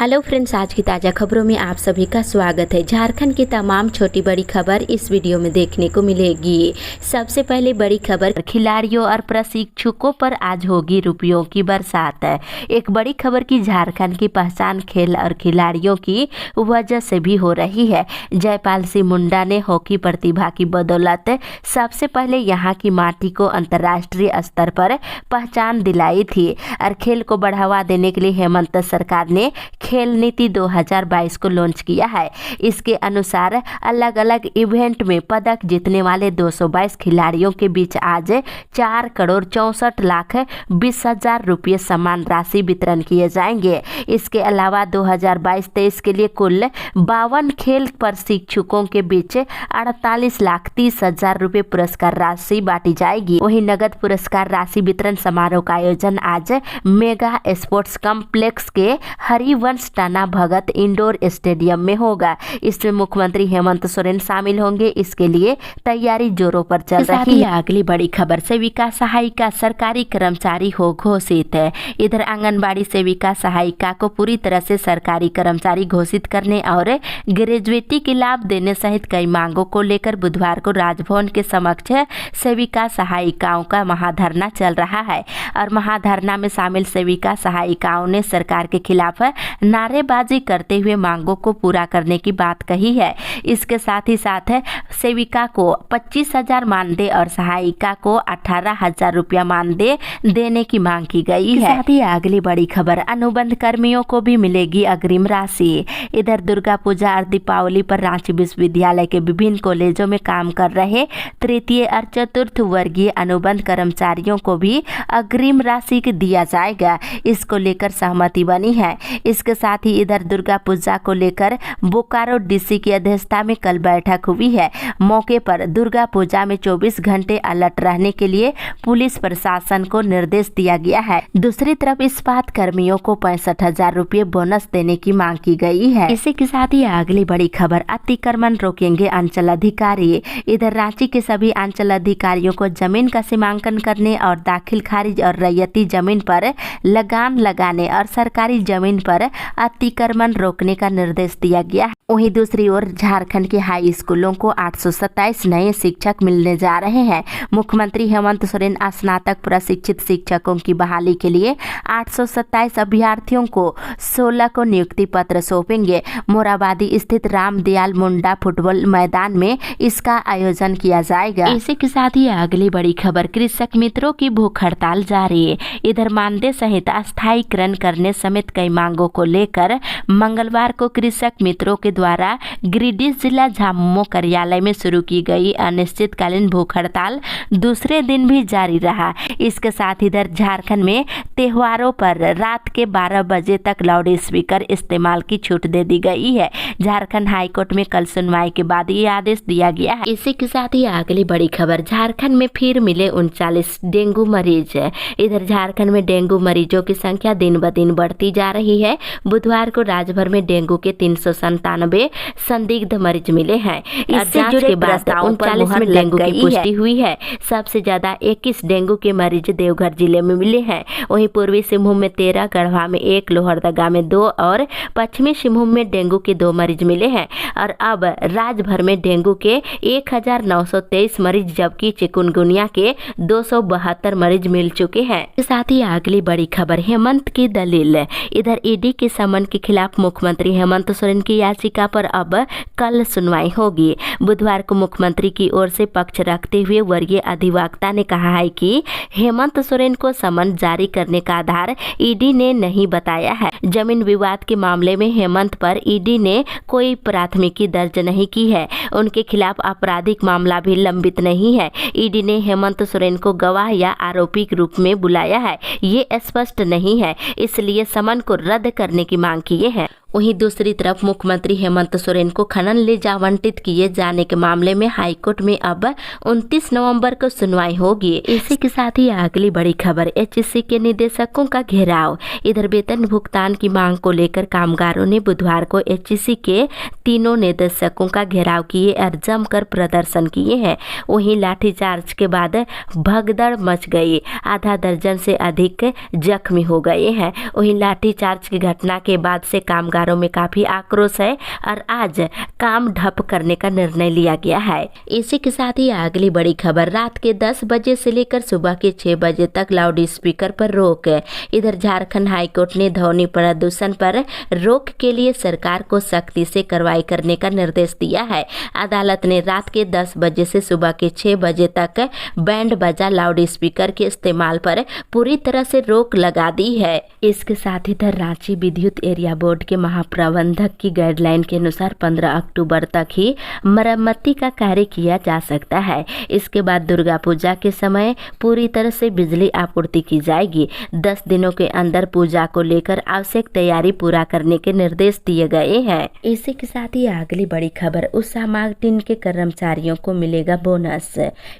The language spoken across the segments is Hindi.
हेलो फ्रेंड्स, आज की ताज़ा खबरों में आप सभी का स्वागत है। झारखंड की तमाम छोटी बड़ी खबर इस वीडियो में देखने को मिलेगी। सबसे पहले बड़ी खबर, खिलाड़ियों और प्रशिक्षकों पर आज होगी रुपयों की बरसात। एक बड़ी खबर की झारखंड की पहचान खेल और खिलाड़ियों की वजह से भी हो रही है। जयपाल सिंह मुंडा ने हॉकी प्रतिभा की बदौलत सबसे पहले यहाँ की माटी को अंतर्राष्ट्रीय स्तर पर पहचान दिलाई थी और खेल को बढ़ावा देने के लिए हेमंत सरकार ने खेल नीति 2022 को लॉन्च किया है। इसके अनुसार अलग अलग इवेंट में पदक जीतने वाले 222 खिलाड़ियों के बीच आज 4,64,20,000 रुपये सम्मान राशि वितरण किए जाएंगे। इसके अलावा 2022-23 के लिए कुल 52 खेल प्रशिक्षकों के बीच 48,30,000 रुपये पुरस्कार राशि बांटी जाएगी। वहीं नगद पुरस्कार राशि वितरण समारोह का आयोजन आज मेगा स्पोर्ट्स कॉम्प्लेक्स के हरिवंश टाना भगत इंडोर स्टेडियम में होगा। इसमें मुख्यमंत्री हेमंत सोरेन शामिल होंगे। इसके लिए तैयारी जोरों पर चल रही है। अगली बड़ी खबर, सेविका सहायिका सरकारी कर्मचारी हो घोषित है। इधर आंगनबाड़ी सेविका सहायिका को पूरी तरह से सरकारी कर्मचारी घोषित करने और ग्रेजुएटी के लाभ देने सहित कई मांगों को लेकर बुधवार को राजभवन के समक्ष सेविका सहायिकाओं का महाधरना चल रहा है और महाधरना में शामिल सेविका सहायिकाओं ने सरकार के खिलाफ नारेबाजी करते हुए मांगों को पूरा करने की बात कही है। इसके साथ ही साथ सेविका को 25,000 मानदेय और सहायिका को 18,000 रुपया मानदेय देने की मांग की गई है। साथ ही अगली बड़ी खबर, अनुबंध कर्मियों को भी मिलेगी अग्रिम राशि। इधर दुर्गा पूजा और दीपावली पर रांची विश्वविद्यालय के विभिन्न कॉलेजों में काम कर रहे तृतीय और चतुर्थ वर्गीय अनुबंध कर्मचारियों को भी अग्रिम राशि दिया जाएगा। इसको लेकर सहमति बनी है। इसके साथ ही इधर दुर्गा पूजा को लेकर बोकारो डीसी की अध्यक्षता में कल बैठक हुई है। मौके पर दुर्गा पूजा में 24 घंटे अलर्ट रहने के लिए पुलिस प्रशासन को निर्देश दिया गया है। दूसरी तरफ इस्पात कर्मियों को 65,000 रुपये बोनस देने की मांग की गई है। इसी के साथ ही अगली बड़ी खबर, अतिक्रमण रोकेंगे अंचल अधिकारी। इधर रांची के सभी अंचल अधिकारियों को जमीन का सीमांकन करने और दाखिल खारिज और रैयती जमीन पर लगान लगाने और सरकारी जमीन पर अतिक्रमण रोकने का निर्देश दिया गया है। वहीं दूसरी ओर झारखंड के हाई स्कूलों को 827 नए शिक्षक मिलने जा रहे हैं। मुख्यमंत्री हेमंत सोरेन स्नातक प्रशिक्षित शिक्षकों की बहाली के लिए 827 अभ्यर्थियों को 16 को नियुक्ति पत्र सौंपेंगे। मोराबादी स्थित रामदयाल मुंडा फुटबॉल मैदान में इसका आयोजन किया जाएगा। इसी के साथ ही अगली बड़ी खबर, कृषक मित्रों की भूख हड़ताल जारी है। इधर मानदेय सहित अस्थायीकरण करने समेत कई मांगों को लेकर मंगलवार को कृषक मित्रों के द्वारा गिरिडीह जिला झामुमो कार्यालय में शुरू की गई अनिश्चितकालीन भूख हड़ताल दूसरे दिन भी जारी रहा। इसके साथ इधर झारखंड में त्योहारों पर रात के 12 बजे तक लाउड स्पीकर इस्तेमाल की छूट दे दी गई है। झारखंड हाईकोर्ट में कल सुनवाई के बाद ये आदेश दिया गया है। इसी के साथ ही अगली बड़ी खबर, झारखंड में फिर मिले 39 डेंगू मरीज। इधर झारखंड में डेंगू मरीजों की संख्या दिन ब दिन बढ़ती जा रही है। बुधवार को राज्यभर में डेंगू के 397 संदिग्ध मरीज मिले हैं। इससे जुड़े बाद 39 में डेंगू की पुष्टि हुई है। सबसे ज्यादा 21 डेंगू के मरीज देवघर जिले में मिले हैं। वहीं पूर्वी सिंहभूम में 13, गढ़वा में 1, लोहरदगा में 2 और पश्चिमी सिंहभूम में डेंगू के 2 मरीज मिले हैं। और अब राज्य भर में डेंगू के 1,923 मरीज जबकि चिकुनगुनिया के 272 मरीज मिल चुके हैं। साथ ही अगली बड़ी खबर, हेमंत की दलील। इधर ईडी के समन के खिलाफ मुख्यमंत्री हेमंत सोरेन की याचिका पर अब कल सुनवाई होगी। बुधवार को मुख्यमंत्री की ओर से पक्ष रखते हुए वर्गीय अधिवक्ता ने कहा है कि हेमंत सोरेन को समन जारी करने का आधार ईडी ने नहीं बताया है। जमीन विवाद के मामले में हेमंत पर ईडी ने कोई प्राथमिकी दर्ज नहीं की है। उनके खिलाफ आपराधिक मामला भी लंबित नहीं है। ईडी ने हेमंत सोरेन को गवाह या आरोपी के रूप में बुलाया है, ये स्पष्ट नहीं है, इसलिए समन को रद्द करने की मांग किए हैं। वहीं दूसरी तरफ मुख्यमंत्री हेमंत सोरेन को खनन लीज आवंटित किए जाने के मामले में हाईकोर्ट में अब 29 नवंबर को सुनवाई होगी। इसी के साथ ही अगली बड़ी खबर, एचईसी के निदेशकों का घेराव। इधर वेतन भुगतान की मांग को लेकर कामगारों ने बुधवार को एचईसी के तीनों निदेशकों का घेराव किए और जमकर प्रदर्शन किए हैं। वहीं लाठीचार्ज के बाद भगदड़ मच गई, आधा दर्जन से अधिक जख्मी हो गए हैं। वहीं लाठीचार्ज की घटना के बाद से कामगारों में काफी आक्रोश है और आज काम ठप करने का निर्णय लिया गया है। इसी के साथ ही अगली बड़ी खबर, रात के 10 बजे से लेकर सुबह के 6 बजे तक लाउड स्पीकर पर रोक। इधर झारखंड हाईकोर्ट ने ध्वनि प्रदूषण पर रोक के लिए सरकार को सख्ती से कार्रवाई करने का निर्देश दिया है। अदालत ने रात के 10 बजे से सुबह के 6 बजे तक बैंड बाजा लाउड स्पीकर के इस्तेमाल पर पूरी तरह से रोक लगा दी है। इसके साथ ही इधर रांची विद्युत एरिया बोर्ड के महाप्रबंधक की गाइडलाइन के अनुसार 15 अक्टूबर तक ही मरम्मती का कार्य किया जा सकता है। इसके बाद दुर्गा पूजा के समय पूरी तरह से बिजली आपूर्ति की जाएगी। 10 दिनों के अंदर पूजा को लेकर आवश्यक तैयारी पूरा करने के निर्देश दिए गए हैं। इसी के साथ ही अगली बड़ी खबर, उषा मार्टिन के कर्मचारियों को मिलेगा बोनस।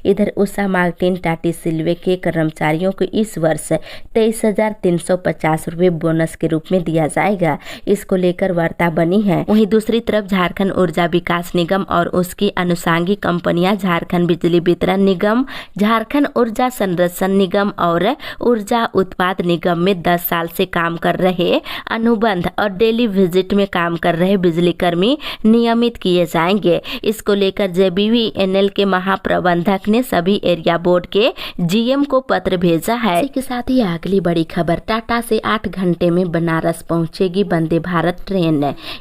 इधर उषा मार्टिन टाटी सिल्वे के कर्मचारियों को इस वर्ष 23,350 रुपये बोनस के रूप में दिया जाएगा। इसको लेकर वार्ता बनी है। वहीं दूसरी तरफ झारखंड ऊर्जा विकास निगम और उसकी अनुषंगी कंपनियां झारखंड बिजली वितरण निगम, झारखंड ऊर्जा संरक्षण निगम और ऊर्जा उत्पाद निगम में 10 साल से काम कर रहे अनुबंध और डेली विजिट में काम कर रहे बिजली कर्मी नियमित किए जाएंगे। इसको लेकर जेबीवीएनएल के महाप्रबंधक ने सभी एरिया बोर्ड के जीएम को पत्र भेजा है। इसके साथ ही अगली बड़ी खबर, टाटा से 8 घंटे में बनारस पहुंचेगी वंदे भारत ट्रेन।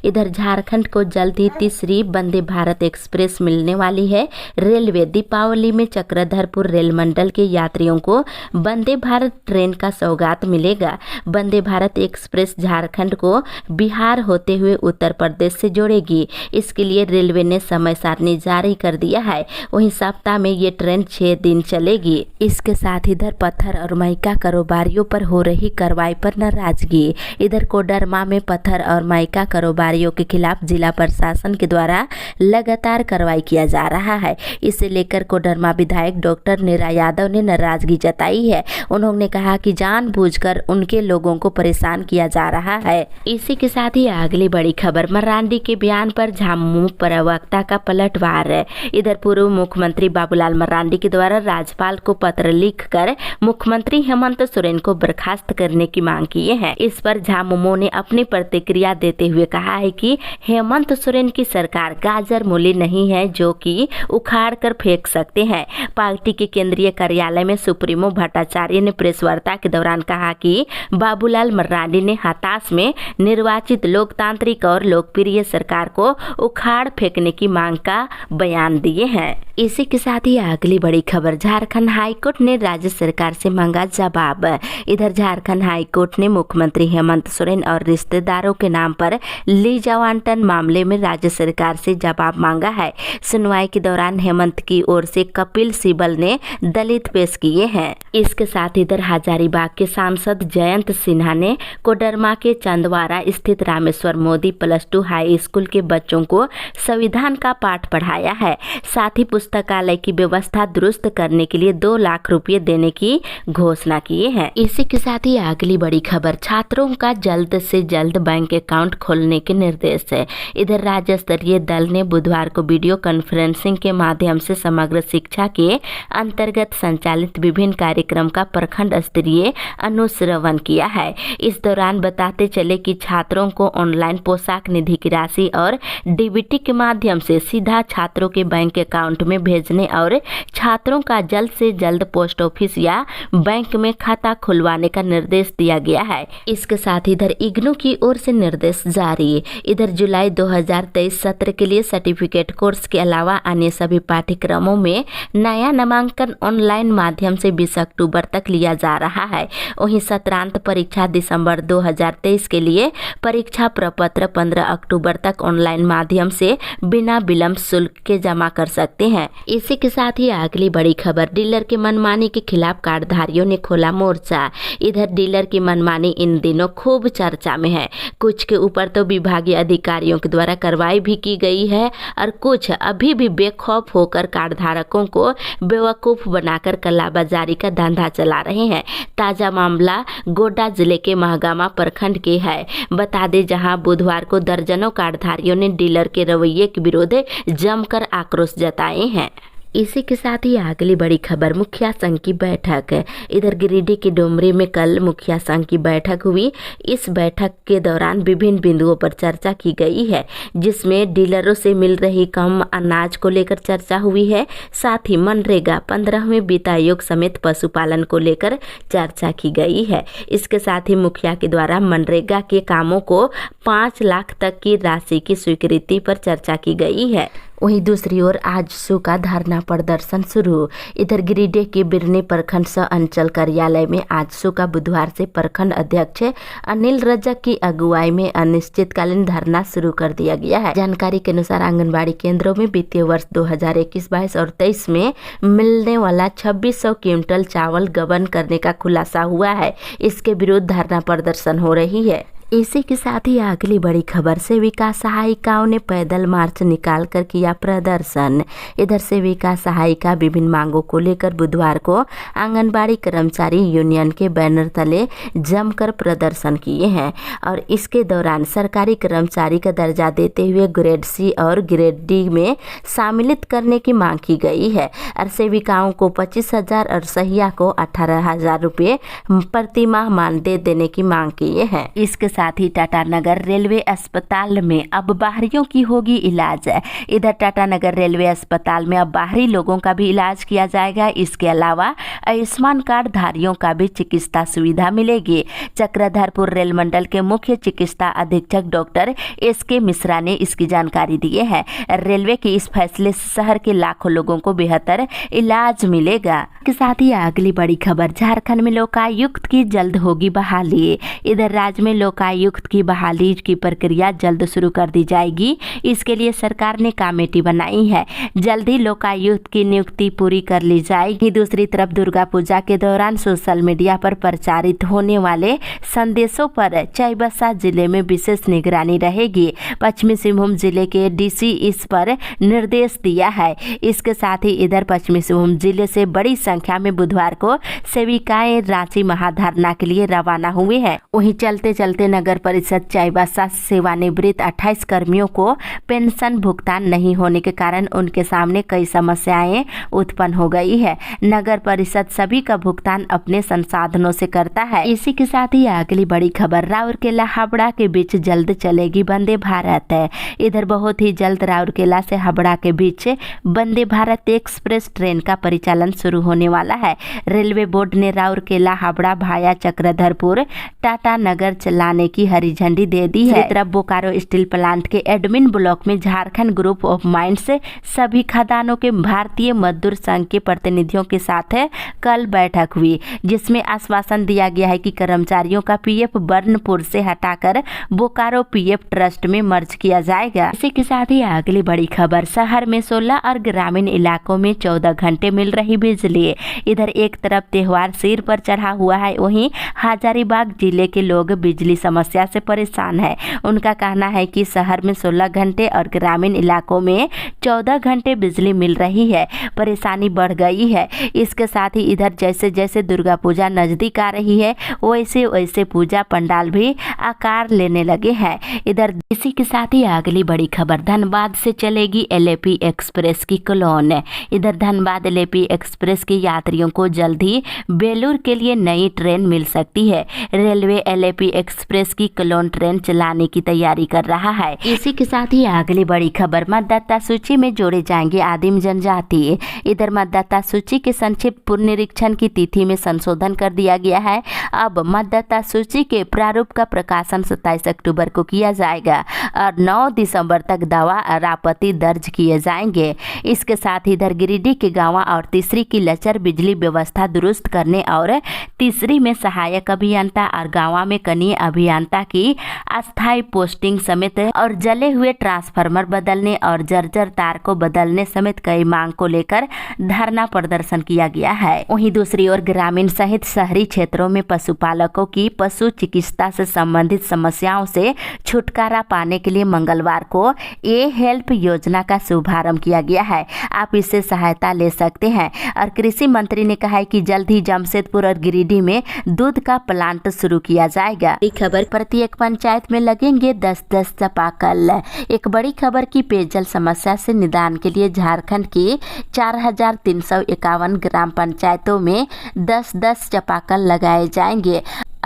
इधर झारखंड को जल्द ही तीसरी वंदे भारत एक्सप्रेस मिलने वाली है। रेलवे दीपावली में चक्रधरपुर रेल मंडल के यात्रियों को वंदे भारत ट्रेन का सौगात मिलेगा। वंदे भारत एक्सप्रेस झारखंड को बिहार होते हुए उत्तर प्रदेश से जोड़ेगी। इसके लिए रेलवे ने समय सारणी जारी कर दिया है। वहीं सप्ताह में ये ट्रेन 6 दिन चलेगी। इसके साथ इधर पत्थर और माइका कारोबारियों पर हो रही कार्रवाई पर नाराजगी। इधर कोडरमा में पत्थर और माइका कारोबारियों के खिलाफ जिला प्रशासन के द्वारा लगातार कार्रवाई किया जा रहा है। इसे लेकर कोडरमा विधायक डॉक्टर नीरा यादव ने नाराजगी जताई है। उन्होंने कहा कि जानबूझकर उनके लोगों को परेशान किया जा रहा है। इसी के साथ ही अगली बड़ी खबर, मरांडी के बयान पर झामुमो प्रवक्ता का पलटवार। इधर पूर्व मुख्यमंत्री बाबूलाल मरांडी के द्वारा राज्यपाल को पत्र लिखकर मुख्यमंत्री हेमंत सोरेन को बर्खास्त करने की मांग की है। इस पर झामुमो ने अपनी प्रतिक्रिया देते हुए कहा है कि हेमंत सोरेन की सरकार गाजर मूली नहीं है जो कि उखाड़ कर फेंक सकते हैं। पार्टी के केंद्रीय कार्यालय में सुप्रीमो भट्टाचार्य ने प्रेस वार्ता के दौरान कहा कि बाबूलाल मरांडी ने हताश में निर्वाचित लोकतांत्रिक और लोकप्रिय सरकार को उखाड़ फेंकने की मांग का बयान दिए हैं। इसी के साथ ही अगली बड़ी खबर, झारखंड हाईकोर्ट ने राज्य सरकार से मांगा जवाब। इधर झारखंड हाईकोर्ट ने मुख्यमंत्री हेमंत सोरेन और रिश्तेदारों के नाम पर लीज आवंटन मामले में राज्य सरकार से जवाब मांगा है। सुनवाई के दौरान हेमंत की ओर से कपिल सिब्बल ने दलित पेश किए हैं। इसके साथ इधर हजारीबाग के सांसद जयंत सिन्हा ने कोडरमा के चंदवारा स्थित रामेश्वर मोदी +2 हाई स्कूल के बच्चों को संविधान का पाठ पढ़ाया है। साथ ही पुस्तकालय की व्यवस्था दुरुस्त करने के लिए 2 लाख रुपए देने की घोषणा किए हैं। इसी के साथ ही अगली बड़ी खबर, छात्रों का जल्द से जल्द बैंक अकाउंट खोलने के निर्देश है। इधर राज्य स्तरीय दल ने बुधवार को वीडियो कॉन्फ्रेंसिंग के माध्यम से समग्र शिक्षा के अंतर्गत संचालित विभिन्न कार्यक्रम का प्रखंड स्तरीय अनुश्रवण किया है। इस दौरान बताते चले कि छात्रों को ऑनलाइन पोशाक निधि की राशि और डीबीटी के माध्यम से सीधा छात्रों के बैंक अकाउंट में भेजने और छात्रों का जल्द से जल्द पोस्ट ऑफिस या बैंक में खाता खुलवाने का निर्देश दिया गया है। इसके साथ इधर इग्नू की ओर से निर्देश जारी। इधर जुलाई 2023 सत्र के लिए सर्टिफिकेट कोर्स के अलावा अन्य सभी पाठ्यक्रमों में नया नामांकन ऑनलाइन माध्यम से 20 अक्टूबर तक लिया जा रहा है। वहीं सत्रांत परीक्षा दिसंबर 2023 के लिए परीक्षा प्रपत्र 15 अक्टूबर तक ऑनलाइन माध्यम से बिना विलंब शुल्क के जमा कर सकते हैं। इसी के साथ ही अगली बड़ी खबर, डीलर की मनमानी के खिलाफ कार्डधारियों ने खोला मोर्चा। इधर डीलर की मनमानी इन दिनों खूब चर्चा में है। कुछ के ऊपर तो विभागीय अधिकारियों के द्वारा कार्रवाई भी की गई है और कुछ अभी भी बेखौफ होकर कार्ड धारकों को बेवकूफ बनाकर कालाबाजारी का धंधा चला रहे हैं। ताजा मामला गोड्डा जिले के महागामा प्रखंड के है। बता दें, जहां बुधवार को दर्जनों कार्डधारियों ने डीलर के रवैये के विरोध जमकर आक्रोश जताए हैं। इसी के साथ ही अगली बड़ी खबर, मुखिया संघ की बैठक। इधर गिरिडीह के डोमरी में कल मुखिया संघ की बैठक हुई। इस बैठक के दौरान विभिन्न बिंदुओं पर चर्चा की गई है, जिसमें डीलरों से मिल रही कम अनाज को लेकर चर्चा हुई है। साथ ही मनरेगा 15वें वित्त आयोग समेत पशुपालन को लेकर चर्चा की गई है। इसके साथ ही मुखिया के द्वारा मनरेगा के कामों को 5 लाख तक की राशि की स्वीकृति पर चर्चा की गई है। वहीं दूसरी ओर आजसू का धरना प्रदर्शन शुरू। इधर गिरिडीह के बिरनी प्रखंड सह अंचल कार्यालय में आजसू का बुधवार से प्रखंड अध्यक्ष अनिल रजक की अगुवाई में अनिश्चितकालीन धरना शुरू कर दिया गया है। जानकारी के अनुसार आंगनबाड़ी केंद्रों में वित्तीय वर्ष 2021-22 और 23 में मिलने वाला 2600 क्विंटल चावल गबन करने का खुलासा हुआ है। इसके विरुद्ध धरना प्रदर्शन हो रही है। इसी के साथ ही अगली बड़ी खबर, सेविका सहायिकाओं ने पैदल मार्च निकालकर किया प्रदर्शन। इधर सेविका सहायिका विभिन्न मांगों को लेकर बुधवार को आंगनबाड़ी कर्मचारी यूनियन के बैनर तले जमकर प्रदर्शन किए हैं और इसके दौरान सरकारी कर्मचारी का दर्जा देते हुए ग्रेड सी और ग्रेड डी में शामिलित करने की मांग की गई है और सेविकाओं को 25,000 और सहिया को 18,000 रुपये प्रति माह मानदेय देने की मांग किए हैं। इसके साथ ही टाटानगर रेलवे अस्पताल में अब बाहरियों की होगी इलाज। इधर टाटानगर रेलवे अस्पताल में अब बाहरी लोगों का भी इलाज किया जाएगा। इसके अलावा आयुष्मान कार्ड धारियों का भी चिकित्सा सुविधा मिलेगी। चक्रधरपुर रेल मंडल के मुख्य चिकित्सा अधीक्षक डॉक्टर SK मिश्रा ने इसकी जानकारी दी है। रेलवे के इस फैसले से शहर के लाखों लोगों को बेहतर इलाज मिलेगा। के साथ ही अगली बड़ी खबर, झारखंड में लोकायुक्त की जल्द होगी बहाली। इधर राज्य में लोकायुक्त की बहाली की प्रक्रिया जल्द शुरू कर दी जाएगी। इसके लिए सरकार ने कमेटी बनाई है। जल्द ही लोकायुक्त की नियुक्ति पूरी कर ली जाएगी। दूसरी तरफ दुर्गा पूजा के दौरान सोशल मीडिया पर प्रचारित होने वाले संदेशों पर चाईबासा जिले में विशेष निगरानी रहेगी। पश्चिमी सिंहभूम जिले के DC इस पर निर्देश दिया है। इसके साथ ही इधर पश्चिमी सिंहभूम जिले से बड़ी संख्या में बुधवार को सेविकाएं रांची महाधरना के लिए रवाना हुए हैं। वहीं चलते चलते नगर परिषद चाईबासा सेवानिवृत्त 28 कर्मियों को पेंशन भुगतान नहीं होने के कारण उनके सामने कई समस्याएं उत्पन्न हो गई है। नगर परिषद सभी का भुगतान अपने संसाधनों से करता है। इसी के साथ ही अगली बड़ी खबर, राउरकेला हावड़ा के बीच जल्द चलेगी वंदे भारत। इधर बहुत ही जल्द राउरकेला से हावड़ा के बीच वंदे भारत एक्सप्रेस ट्रेन का परिचालन शुरू होने वाला है। रेलवे बोर्ड ने राउरकेला हावड़ा भाया चक्रधरपुर टाटा नगर चलाने की हरी झंडी दे दी है। तरफ बोकारो स्टील प्लांट के एडमिन ब्लॉक में झारखंड ग्रुप ऑफ माइंड्स से सभी खदानों के भारतीय मजदूर संघ के प्रतिनिधियों के साथ कल बैठक हुई, जिसमें आश्वासन दिया गया है कि कर्मचारियों का PF बर्नपुर से हटाकर बोकारो PF ट्रस्ट में मर्ज किया जाएगा। इसी के साथ ही अगली बड़ी खबर, शहर में 16 और ग्रामीण इलाकों में 14 घंटे मिल रही बिजली। इधर एक तरफ त्योहार सिर पर चढ़ा हुआ है, वहीं हजारीबाग जिले के लोग बिजली समस्या से परेशान है। उनका कहना है कि शहर में 16 घंटे और ग्रामीण इलाकों में 14 घंटे बिजली मिल रही है, परेशानी बढ़ गई है। इसके साथ ही इधर जैसे जैसे दुर्गा पूजा नजदीक आ रही है, वैसे वैसे पूजा पंडाल भी आकार लेने लगे हैं। इधर इसी के साथ ही अगली बड़ी खबर, धनबाद से चलेगी LAP एक्सप्रेस की क्लोन। इधर धनबाद LAP एक्सप्रेस के यात्रियों को जल्द ही बेलूर के लिए नई ट्रेन मिल सकती है। रेलवे LAP एक्सप्रेस की क्लोन ट्रेन चलाने की तैयारी कर रहा है। इसी के साथ ही अगली बड़ी खबर, मतदाता सूची में जोड़े जाएंगे आदिम जनजाति। इधर मतदाता सूची के संक्षिप्त पुनरीक्षण की तिथि में संशोधन कर दिया गया है। अब मतदाता सूची के प्रारूप का प्रकाशन 27 अक्टूबर को किया जाएगा और 9 दिसंबर तक दावा और आपत्ति दर्ज किए जाएंगे। इसके साथ ही इधर गिरिडीह के गांवा और तीसरी की लचर बिजली व्यवस्था दुरुस्त करने और तीसरी में सहायक अभियंता और गांवा में कनीय अभियंता अभियंता की अस्थायी पोस्टिंग समेत और जले हुए ट्रांसफार्मर बदलने और जर्जर तार को बदलने समेत कई मांग को लेकर धरना प्रदर्शन किया गया है। वहीं दूसरी ओर ग्रामीण सहित शहरी क्षेत्रों में पशुपालकों की पशु चिकित्सा से संबंधित समस्याओं से छुटकारा पाने के लिए मंगलवार को ए हेल्प योजना का शुभारंभ किया गया है। आप इससे सहायता ले सकते हैं। और कृषि मंत्री ने कहा है कि जल्द ही जमशेदपुर और गिरिडीह में दूध का प्लांट शुरू किया जाएगा। खबर, प्रत्येक पंचायत में लगेंगे 10-10 चापाकल। एक बड़ी खबर की पेयजल समस्या से निदान के लिए झारखंड की 4351 ग्राम पंचायतों में 10-10 चापाकल लगाए जाएंगे।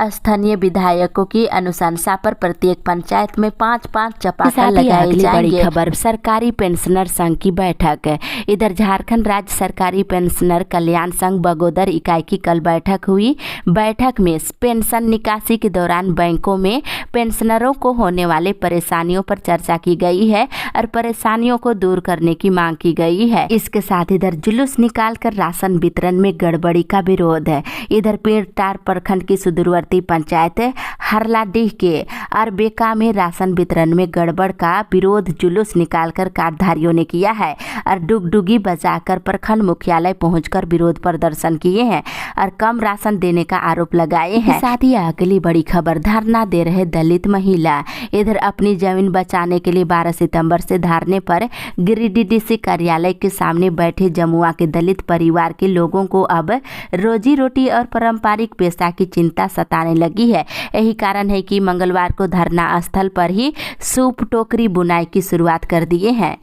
स्थानीय विधायकों की अनुशंसा पर प्रत्येक पंचायत में 5-5 चापाकल लगाए जाएंगे। बड़ी खबर, सरकारी पेंशनर संघ की बैठक। इधर झारखंड राज्य सरकारी पेंशनर कल्याण संघ बगोदर इकाई की कल बैठक हुई। बैठक में पेंशन निकासी के दौरान बैंकों में पेंशनरों को होने वाले परेशानियों पर चर्चा की गई है और परेशानियों को दूर करने की मांग की गई है। इसके साथ इधर जुलूस निकालकर राशन वितरण में गड़बड़ी का विरोध है। इधर पीरटार प्रखंड की सुदूरवर्ती पंचायत हरलाडीह के अरबेका में राशन वितरण में गड़बड़ का विरोध जुलूस निकालकर कार्डधारियों ने किया है और डुगडुगी बजाकर प्रखंड मुख्यालय पहुंचकर विरोध प्रदर्शन किए हैं और कम राशन देने का आरोप लगाए हैं। साथ ही अगली बड़ी खबर, धरना दे रहे दलित महिला। इधर अपनी जमीन बचाने के लिए 12 सितंबर से धरने पर गिरिडीह डीसी कार्यालय के सामने बैठे जमुआ के दलित परिवार के लोगों को अब रोजी रोटी और पारंपरिक पेशा की चिंता सताने लगी है। यही कारण है कि मंगलवार को धरना स्थल पर ही सूप टोकरी बुनाई की शुरुआत कर दिए हैं।